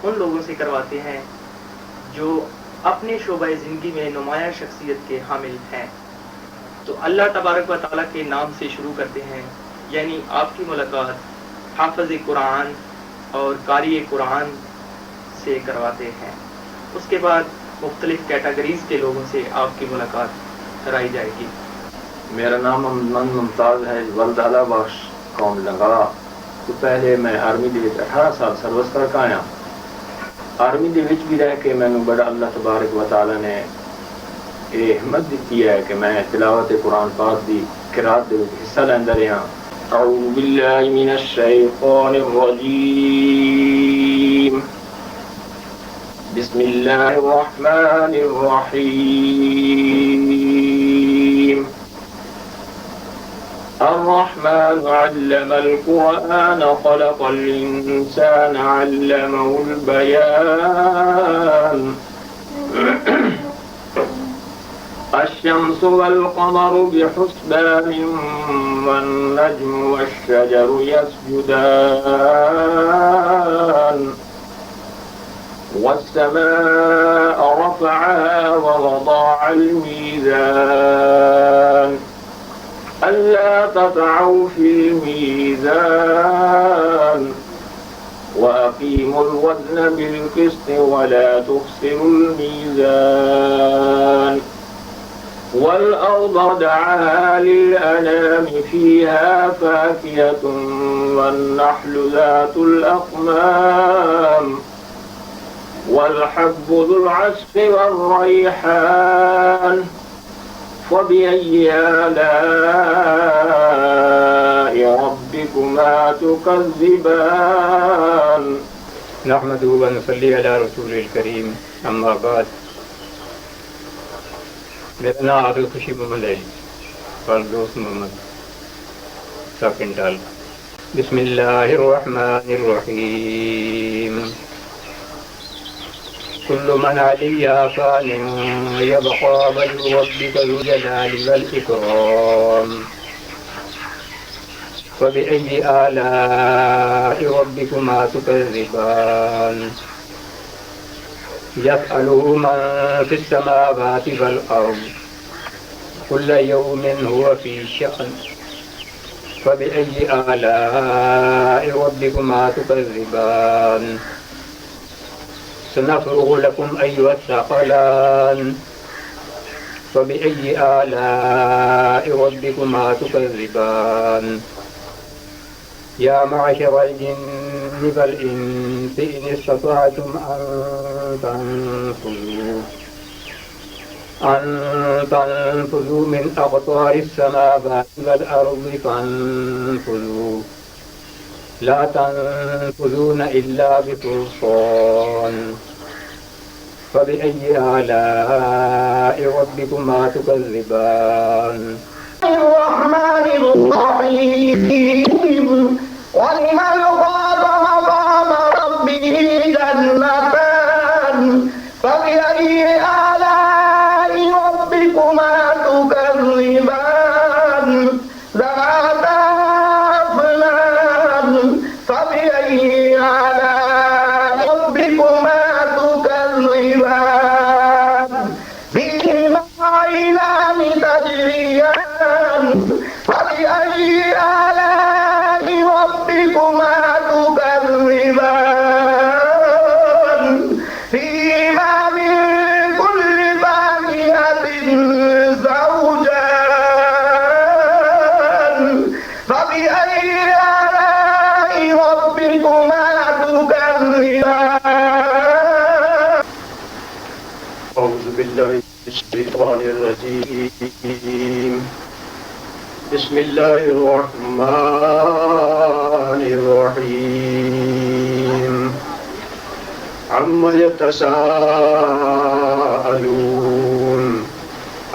उन लोगों से करवाते हैं जो अपने शोबा ज़िंदगी में नुमाया शख्सियत के हामिल हैं। तो अल्लाह तबारक व तआला के नाम से शुरू करते हैं, यानी आपकी मुलाकात हाफ़िज़ कुरान और कारी कुरान से करवाते हैं। उसके बाद मुख्तलिफ़ कैटेगरीज़ के लोगों से आपकी मुलाकात कराई जाएगी। मेरा नाम अमन मुमताज़ है, वल्द अला बख्श कौम लंगा। तो पहले मैं आर्मी दे 18 साल सर्विस करके आया। आर्मी दे विच भी रह के मैनू बड़ा अल्लाह तबारक व तआला ने ये हिम्मत दी है कि मैं तिलावत कुरान पाक की किरात दे विच हिस्सा लैंदा रहा। अऊज़ु बिल्लाहि मिनश शैतानिर रजीम। बिस्मिल्लाहिर रहमानिर रहीम। अर्रहमान अल्लमल कुरान खलक़ल इंसान अल्लमहुल बयान। अश्शम्सु वल क़मरु बिहुस्बानिन वन नज्मु वश्शजरु यस्जुदान। वस्समाअ रफ़अहा ववضअल मीज़ान। अल्ला ततगौ फिल मीज़ान वअक़ीमुल वज़्न बिल क़िस्ति वला तुख़्सिरुल मीज़ान। वल अर्ज़ वदअहा लिल अनामि फ़ीहा फ़ाकिहतुन वन नख़्लु ज़ातुल अक़माम वल हब्बु ज़ुल अस्फ़ि वर्रैहान। फ़बिअय्यि आलाइ रब्बिकुमा तुकज़्ज़िबान। नहमदुहु व नुसल्ली अला रसूलिल करीम, अम्मा बाद। मेरा नाम आदिल खुशी मोहम्मद है और दोस्त मोहम्मद साकिंडाल। बिस्मिल्लाहिर्रहमानिर्रहीम। कुल्लु मन अलैहा फ़ान व यबक़ा वजहु रब्बिका ज़ुल जलालि वल इकराम। फ़बिअय्यि आलाइ रब्बिकुमा तुकज़्ज़िबान। यस्अलुहु मन फ़िस समावाति वल अर्ज़ कुल्ल यौमिन हुवा फ़ी शअन। फ़बिअय्यि आलाइ रब्बिकुमा तुकज़्ज़िबान। सनफ़्रुग़ु लकुम अय्युहस्सक़लान। फ़बिअय्यि आलाइ रब्बिकुमा तुकज़्ज़िबान। या मअशरल जिन्नि वल इंसि इन इस्ततअतुम अन तनफुज़ू मिन अक़तारिस समावाति वल अर्ज़ि फन्फुज़ू ला तनफुज़ून इल्ला बिसुल्तान। फ़बिअय्यि आलाइ रब्बिकुमा तुकज़्ज़िबान। वलिमन ख़ाफ़ मक़ाम रब्बिही जन्नतान। फ़बिअय्यि आलाइ रब्बिकुमा तुकज़्ज़िबान। ज़वाता अफ़नान। फ़बिअय्यि आलाइ रब्बिकुमा तुकज़्ज़िबान। फ़ीहिमा ऐनान तजरियान। फ़बिअय्यि आलाइ रब्बिकुमा तुकज़्ज़िबान। फ़ीहिमा मिन कुल्लि फ़ाकिहतिन ज़ौजान। फ़बिअय्यि आलाइ रब्बिकुमा तुकज़्ज़िबान। अऊज़ु बिल्लाहि मिनश शैतानिर रजीम। बिस्मिल्लाहिर रहमानिर रहीम। अम्मा यतसाअलून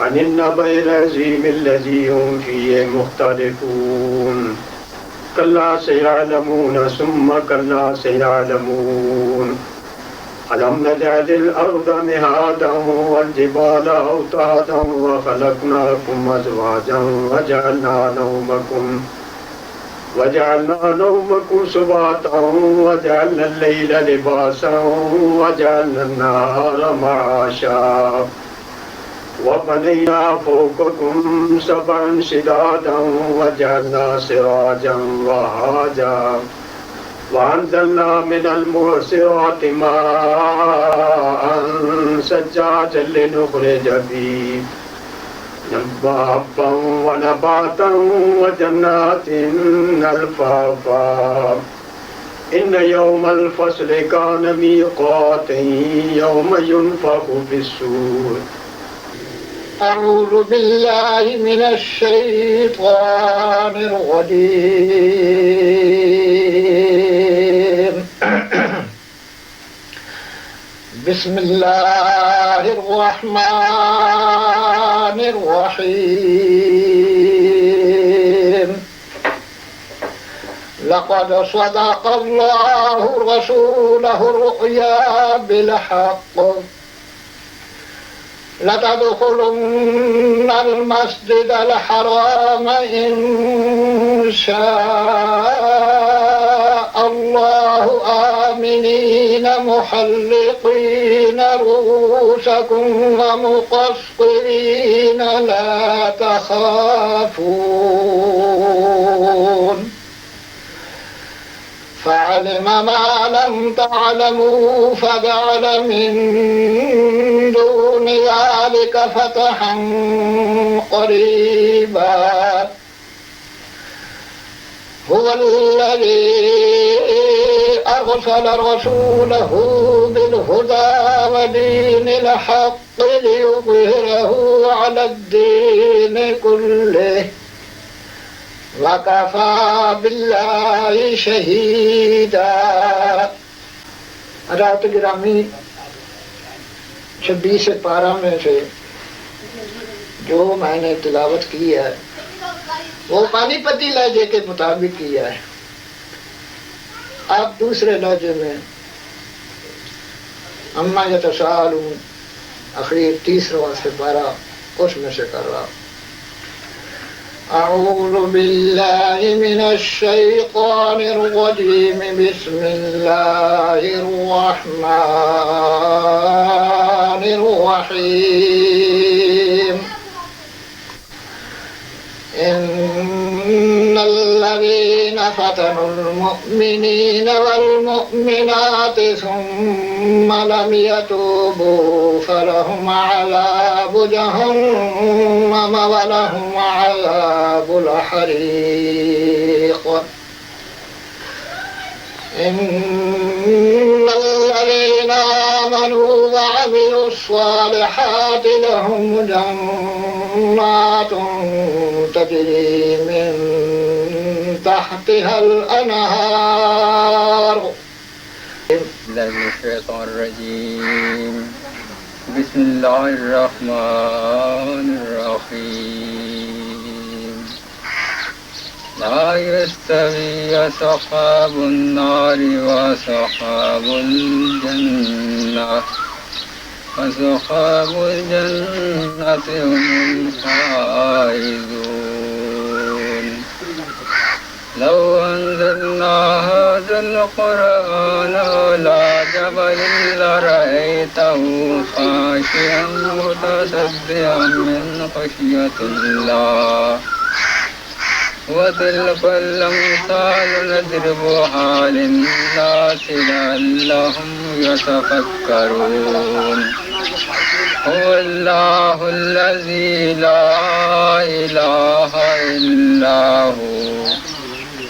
अनिन नबइल अज़ीम अल्लज़ी हुम फ़ीहि मुख़्तलिफ़ून। कल्ला सयअलमून सुम्मा कल्ला सयअलमून। अलम नजअलिल अर्ज़ मिहादन वल जिबाल औतादन व खलक़नाकुम अज़वाजन व जअलना नौमकुम वजअलना नौमकुम सुबातन वजअलना अल-लैला लिबासन वजअलना अन-नहारा मआशा वबनैना फौककुम सबअन शिदादन वजअलना सिराजन वहाजा वअनज़लना मिनल मुअस्सिराति माअन सज्जाजन लिनुख़रिज बिही नबातन वनबातन वजन्नातिन अल्फाफा इन्न यौमल फ़स्लि कान मीक़ातन यौम युनफ़ख़ु फ़िस्सूर। أعوذ بالله من الشيطان الرجيم بسم الله الرحمن الرحيم لقد صدق الله رسوله الرؤيا بالحق لتدخلن المسجد الحرام إن شاء الله آمنين محلقين رؤوسكم ومقصرين لا تخافون فعلم ما لم تعلموا فجعل من دون ذلك فتحا قريبا هو الذي أرسل رسوله بالهدى ودين الحق ليظهره على الدين كله वकफ़ा बिल्लाहि शहीदा। रात गिरामी 26 पारा में से जो मैंने तिलावत की है वो पानीपती लहजे के मुताबिक किया है। आप दूसरे लहजे में अम्मा यतसाअलून आखिर 30वां से पारा उसमें से कर रहा। أعوذ بالله من الشيطان الرجيم بسم الله الرحمن الرحيم إن الذين فتنوا المؤمنين والمؤمنات ثم لم يتوبوا فلهم عذاب جهنم ولهم عذاب الحريق إن الذين آمنوا وعملوا الصالحات لهم جنات تجري من تحتها الأنهار. من الشيطان الرجيم بسم الله الرحمن الرحيم لا يستوي أصحاب النار وأصحاب الجنة أصحاب الجنة هم الفائزون. لو أنزلنا هذا القرآن على جبل لرأيته خاشعا متصدعا من خشية الله وتلك الأمثال نضربها للناس لعلهم يتفكرون. هو الله الذي لا إله إلا هو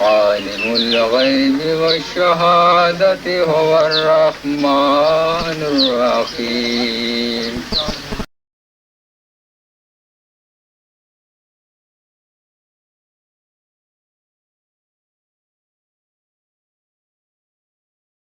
عالم الغيب والشهادة هو الرحمن الرحيم.